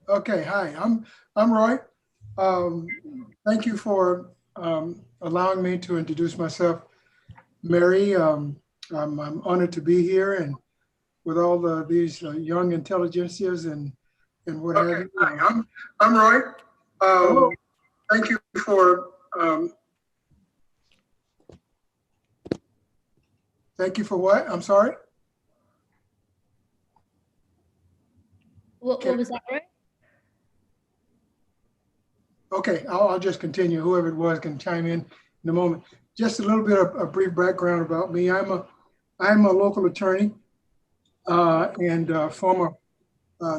Okay, hi, I'm Roy. Um, Thank you for allowing me to introduce myself, Mary. I'm honored to be here and with all these young intelligentsias and what have Okay, you. hi, I'm Roy. Hello. Thank you for Thank you for what? I'm sorry. What was that, Roy? Okay, I'll just continue. Whoever it was can chime in a moment. Just a little bit of a brief background about me. I'm a local attorney and former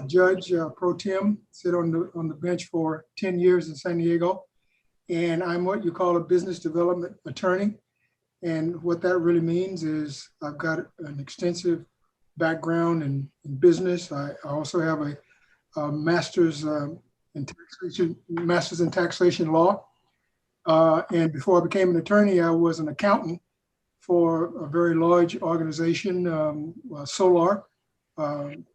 judge pro tem. Sit on the bench for 10 years in San Diego, and I'm what you call a business development attorney. And what that really means is I've got an extensive background in business. I also have a master's in taxation law. And before I became an attorney, I was an accountant for a very large organization, Solar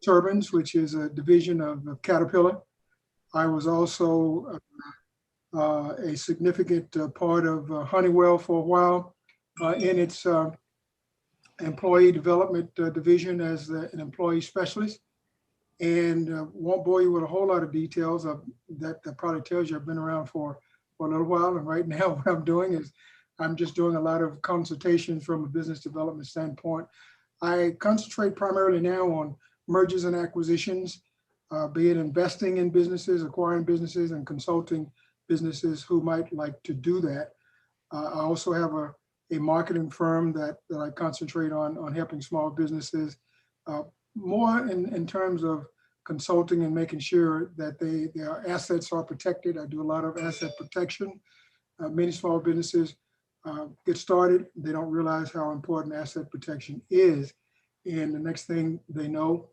Turbines, which is a division of Caterpillar. I was also a significant part of Honeywell for a while in its employee development division as an employee specialist. And won't bore you with a whole lot of details of that probably tells you I've been around for a little while. And right now what I'm doing is I'm just doing a lot of consultations from a business development standpoint. I concentrate primarily now on mergers and acquisitions, be it investing in businesses, acquiring businesses, and consulting businesses who might like to do that. I also have a marketing firm that I concentrate on helping small businesses uh, more in terms of consulting and making sure that their assets are protected. I do a lot of asset protection. Many small businesses get started, they don't realize how important asset protection is. And the next thing they know,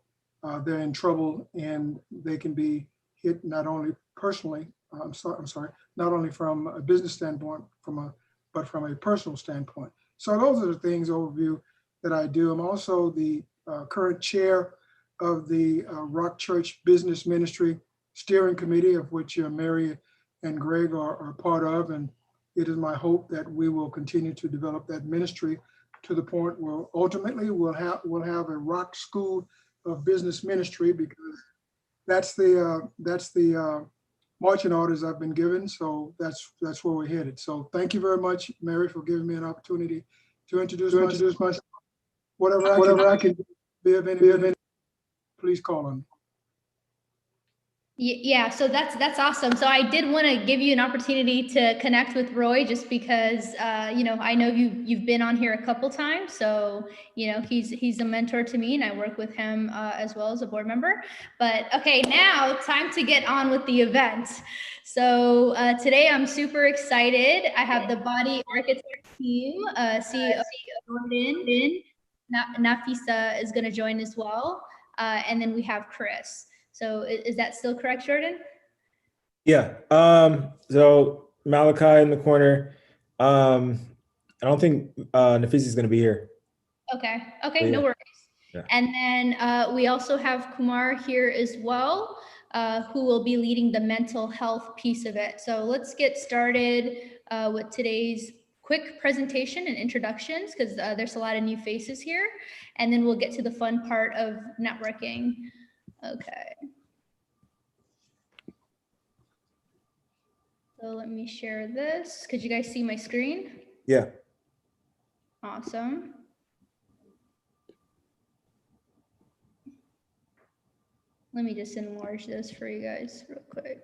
they're in trouble and they can be hit not only personally, I'm sorry, not only from a business standpoint, but from a personal standpoint. So those are the things overview that I do. I'm also the current chair of the Rock Church Business Ministry Steering Committee, of which Meri and Greg are part of. And it is my hope that we will continue to develop that ministry to the point where ultimately we'll have a Rock School of Business Ministry, because that's the marching orders I've been given. So that's where we're headed. So thank you very much, Meri, for giving me an opportunity to introduce myself. Whatever I can be of any, please call on me. Yeah, so that's awesome. So I did want to give you an opportunity to connect with Roy, just because I know you've been on here a couple times. So he's a mentor to me, and I work with him as well as a board member. But okay, now time to get on with the event. So today I'm super excited. I have the Body Architect team, CEO Jordan Nafisa is going to join as well, and then we have Chris. So is that still correct, Jordan? Yeah. So Malachi in the corner. I don't think Nafisi is going to be here. Okay, Yeah. no worries. Yeah. And then we also have Kumar here as well, who will be leading the mental health piece of it. So let's get started with today's quick presentation and introductions, because there's a lot of new faces here. And then we'll get to the fun part of networking. Okay. So let me share this. Could you guys see my screen? Yeah. Awesome. Let me just enlarge this for you guys real quick.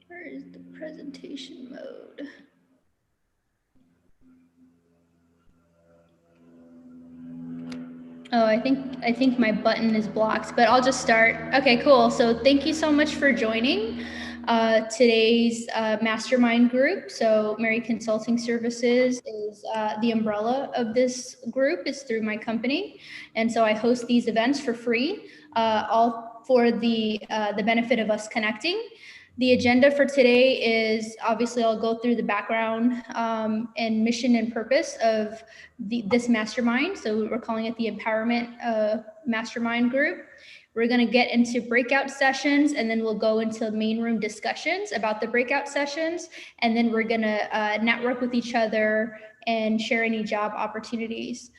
Where is the presentation mode? Oh, I think my button is blocked, but I'll just start. Okay, cool. So thank you so much for joining today's mastermind group. So Meri Consulting Services is the umbrella of this group, is through my company. And so I host these events for free, all for the benefit of us connecting. The agenda for today is, obviously I'll go through the background and mission and purpose of this mastermind. So we're calling it the Empowerment Mastermind Group. We're going to get into breakout sessions, and then we'll go into main room discussions about the breakout sessions. And then we're going to network with each other and share any job opportunities.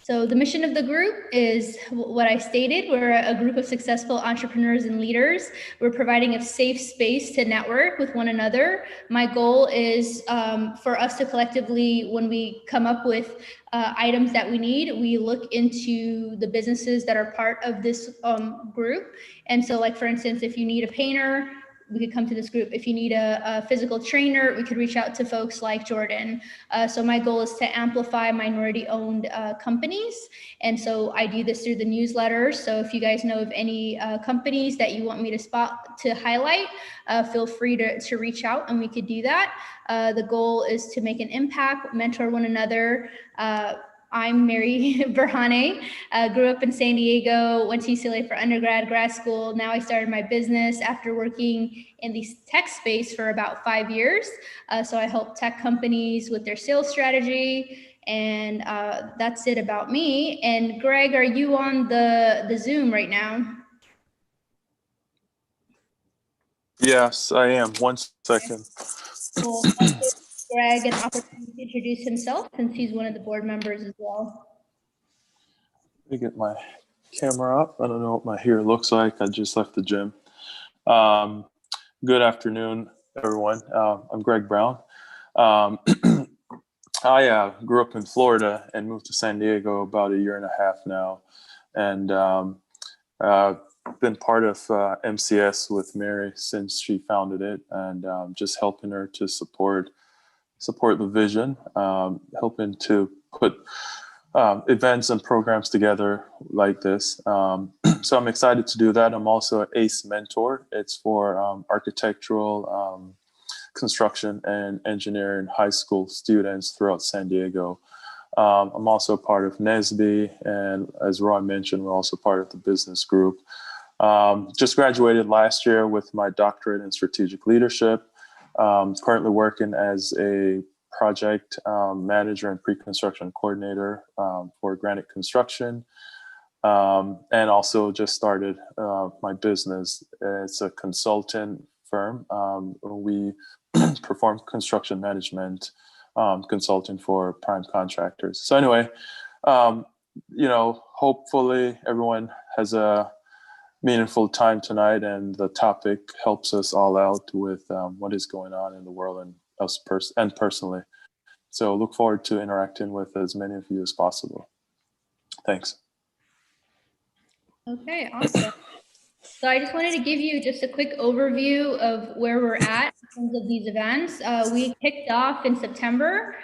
So the mission of the group is what I stated. We're a group of successful entrepreneurs and leaders. We're providing a safe space to network with one another. My goal is for us to collectively, when we come up with items that we need, we look into the businesses that are part of this group. And so, like, for instance, if you need a painter, we could come to this group. If you need a physical trainer, we could reach out to folks like Jordan. So my goal is to amplify minority-owned companies. And so I do this through the newsletter. So if you guys know of any companies that you want me to highlight, feel free to reach out and we could do that. The goal is to make an impact, mentor one another. I'm Meri Berhane, grew up in San Diego, went to UCLA for undergrad, grad school. Now I started my business after working in the tech space for about 5 years. So I help tech companies with their sales strategy. And that's it about me. And Greg, are you on the Zoom right now? Yes, I am. 1 second. Cool. I'll give Greg an opportunity to introduce himself since he's one of the board members as well. Let me get my camera up. I don't know what my hair looks like. I just left the gym. Good afternoon, everyone. I'm Greg Brown. I grew up in Florida and moved to San Diego about 1.5 years now. And been part of MCS with Meri since she founded it, and just helping her to support the vision, helping to put events and programs together like this. So I'm excited to do that. I'm also an ACE mentor. It's for architectural, construction, and engineering high school students throughout San Diego. I'm also part of NESB, and as Roy mentioned, we're also part of the business group. Just graduated last year with my doctorate in strategic leadership. Currently working as a project manager and pre-construction coordinator for Granite Construction. And also just started my business. It's a consultant firm. We perform construction management consulting for prime contractors. So anyway, hopefully everyone has a meaningful time tonight, and the topic helps us all out with what is going on in the world and us personally. So look forward to interacting with as many of you as possible. Thanks. Okay, awesome. So I just wanted to give you just a quick overview of where we're at in terms of these events. We kicked off in September.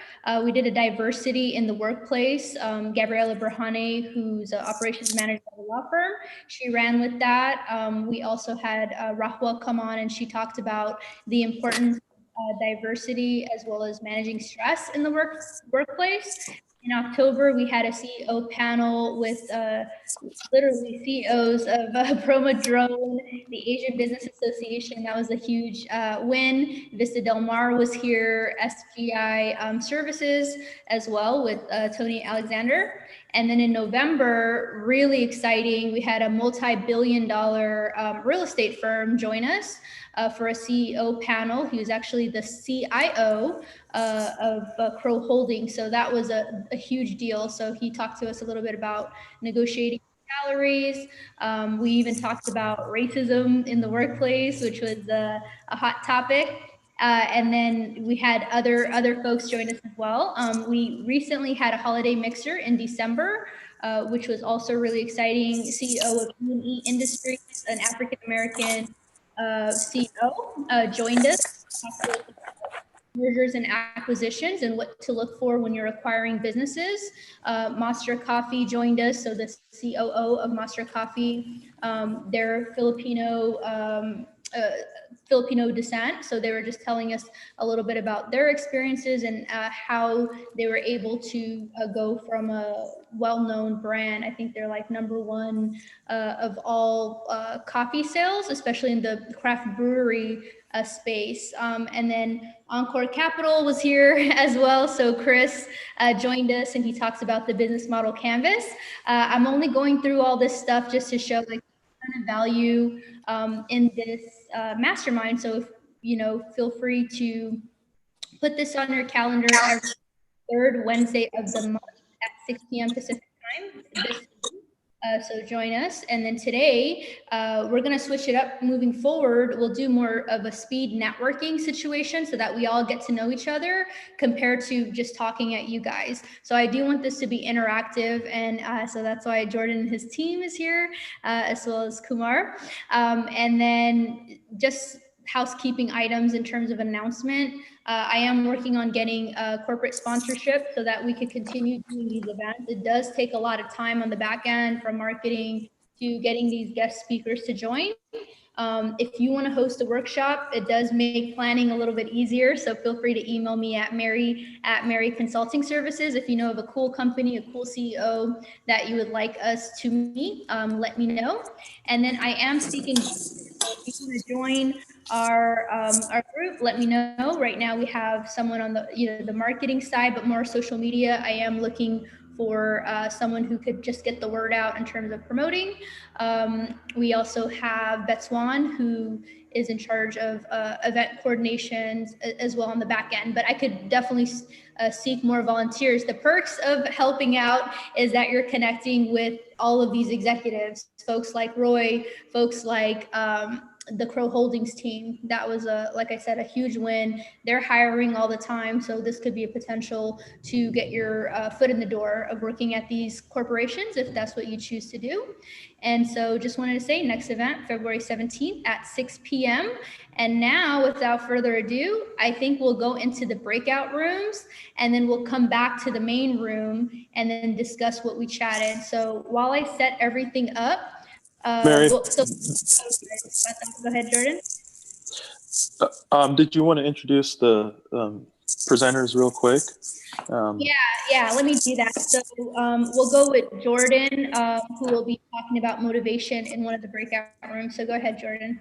We did a diversity in the workplace. Gabriela Berhane, who's an operations manager at a law firm, she ran with that. We also had Rahwa come on, and she talked about the importance of diversity as well as managing stress in the workplace. In October, we had a CEO panel with literally CEOs of Promo Drone, the Asian Business Association. That was a huge win. Vista Del Mar was here, SGI Services as well with Tony Alexander. And then in November, really exciting, we had a multi-billion-dollar real estate firm join us for a CEO panel. He was actually the CIO of Crow Holdings. So that was a huge deal. So he talked to us a little bit about negotiating salaries. We even talked about racism in the workplace, which was a hot topic. And then we had other folks join us as well. We recently had a holiday mixer in December, which was also really exciting. CEO of E&E Industries, an African-American CEO, joined us. Mergers and acquisitions and what to look for when you're acquiring businesses. Monster Coffee joined us, so the COO of Monster Coffee, their Filipino Filipino descent. So they were just telling us a little bit about their experiences and how they were able to go from a well-known brand. I think they're like #1 of all coffee sales, especially in the craft brewery space. And then Encore Capital was here as well. So Chris joined us and he talks about the business model canvas. I'm only going through all this stuff just to show like kind of value in this mastermind. So if, feel free to put this on your calendar every third Wednesday of the month at 6 p.m. Pacific time. So join us. And then today, we're going to switch it up moving forward. We'll do more of a speed networking situation so that we all get to know each other compared to just talking at you guys. So I do want this to be interactive. And so that's why Jordan and his team is here, as well as Kumar. And then just housekeeping items in terms of announcement. I am working on getting corporate sponsorship so that we could continue doing these events. It does take a lot of time on the back end from marketing to getting these guest speakers to join. If you want to host a workshop, it does make planning a little bit easier. So feel free to email me at Meri Consulting Services. If you know of a cool company, a cool CEO that you would like us to meet, let me know. And then I am seeking, if you want to join our group, let me know. Right now we have someone on the marketing side, but more social media. I am looking for someone who could just get the word out in terms of promoting. We also have Betswan, who is in charge of event coordinations as well on the back end, but I could definitely seek more volunteers. The perks of helping out is that you're connecting with all of these executives, folks like Roy, folks like the Crow Holdings team. That was like I said, a huge win. They're hiring all the time. So this could be a potential to get your foot in the door of working at these corporations, if that's what you choose to do. And so just wanted to say next event, February 17th at 6 p.m. And now without further ado, I think we'll go into the breakout rooms and then we'll come back to the main room and then discuss what we chatted. So while I set everything up, Meri, go ahead, Jordan. did you want to introduce the presenters real quick? Yeah, let me do that. So we'll go with Jordan, who will be talking about motivation in one of the breakout rooms. So go ahead, Jordan.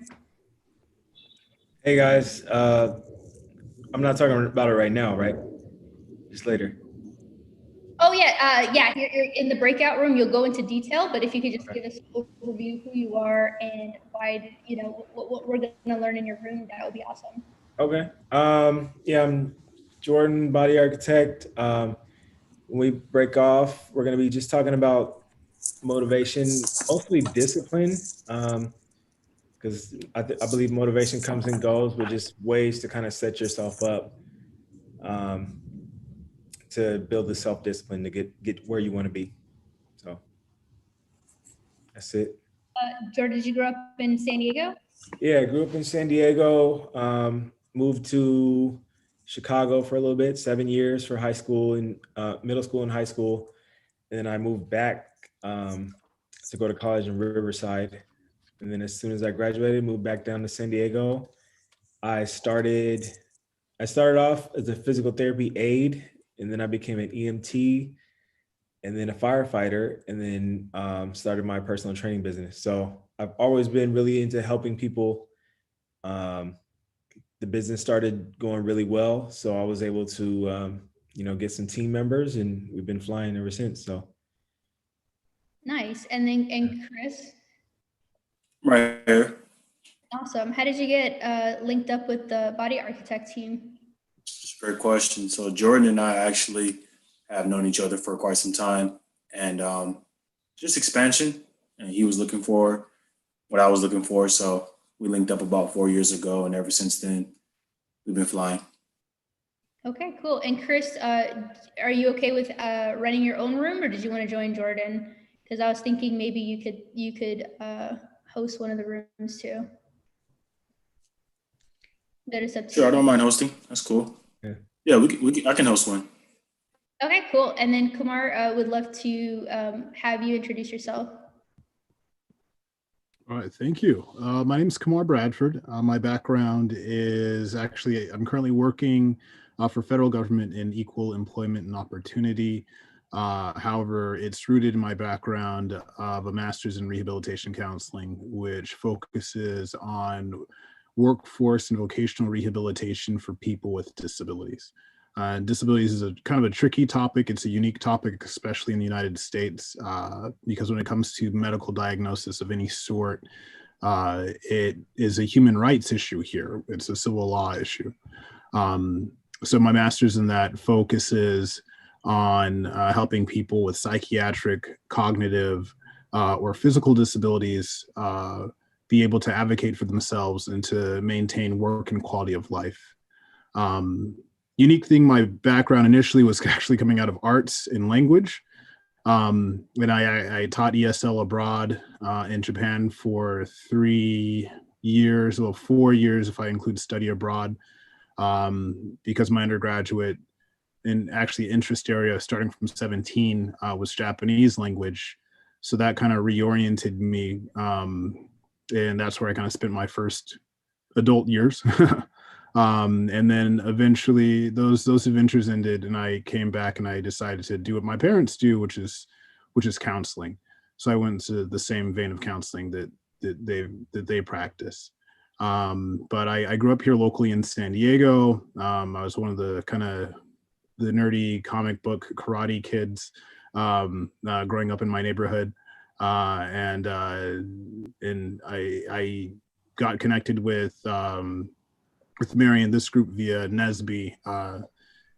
Hey guys, I'm not talking about it right now, right? Just later. Oh yeah, you're in the breakout room. You'll go into detail, but if you could just give us an overview of who you are and why, what we're going to learn in your room, that would be awesome. Okay. Yeah, I'm Jordan, body architect. When we break off, we're going to be just talking about motivation, mostly discipline, because I believe motivation comes and goes, but just ways to kind of set yourself up to build the self-discipline to get where you want to be. So that's it. Jordan, did you grow up in San Diego? Yeah, I grew up in San Diego, moved to Chicago for a little bit, 7 years for high school and middle school and high school. And then I moved back to go to college in Riverside. And then as soon as I graduated, moved back down to San Diego. I started off as a physical therapy aide, and then I became an EMT and then a firefighter, and then started my personal training business. So I've always been really into helping people. The business started going really well, so I was able to, get some team members, and we've been flying ever since. So nice. And Chris? Right here. Awesome. How did you get linked up with the body architect team? It's a great question. So Jordan and I actually have known each other for quite some time, and just expansion. And he was looking for what I was looking for. So we linked up about 4 years ago, and ever since then, we've been flying. Okay, cool. And Chris, are you okay with running your own room, or did you want to join Jordan? Because I was thinking maybe you could host one of the rooms too. That is up to Sure, you. I don't mind hosting. That's cool. Yeah, I can host one. Okay, cool. And then Kumar, would love to have you introduce yourself. All right, thank you. My name is Kamar Bradford. My background is actually, I'm currently working for federal government in equal employment and opportunity. However, it's rooted in my background of a master's in rehabilitation counseling, which focuses on workforce and vocational rehabilitation for people with disabilities. Disabilities is a kind of a tricky topic. It's a unique topic, especially in the United States, because when it comes to medical diagnosis of any sort, it is a human rights issue here. It's a civil law issue. So my master's in that focuses on helping people with psychiatric, cognitive, or physical disabilities be able to advocate for themselves and to maintain work and quality of life. Unique thing, my background initially was actually coming out of arts and language. And I taught ESL abroad in Japan for 3 years, well, 4 years if I include study abroad, because my undergraduate and actually interest area starting from 17 was Japanese language. So that kind of reoriented me. And that's where I kind of spent my first adult years. And then eventually those adventures ended and I came back and I decided to do what my parents do, which is counseling. So I went to the same vein of counseling that they practice. But I grew up here locally in San Diego. I was one of the kind of the nerdy comic book karate kids growing up in my neighborhood. And I got connected with Meri and this group via Nesby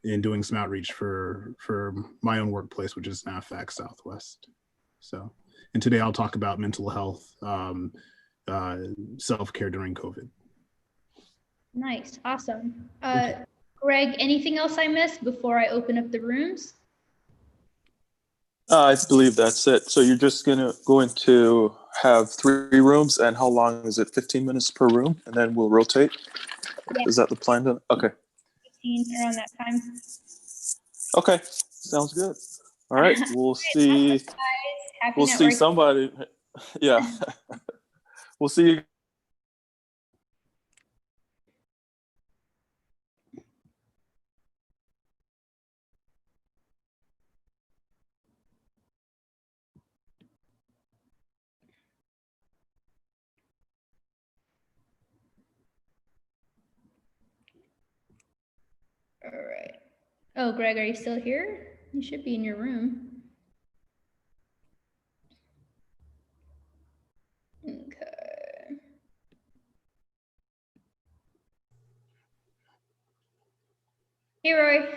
in doing some outreach for my own workplace, which is NAFAC Southwest. So, and today I'll talk about mental health, self-care during COVID. Nice, awesome. Greg, anything else I missed before I open up the rooms? I believe that's it. So you're just going to have 3 rooms, and how long is it? 15 minutes per room, and then we'll rotate. Yeah. Is that the plan? Okay. 15 around that time. Okay. Sounds good. All right. We'll see. Happy We'll see networking. somebody. Yeah. We'll see you. All right. Oh, Greg, are you still here? You should be in your room. Okay. Hey, Roy.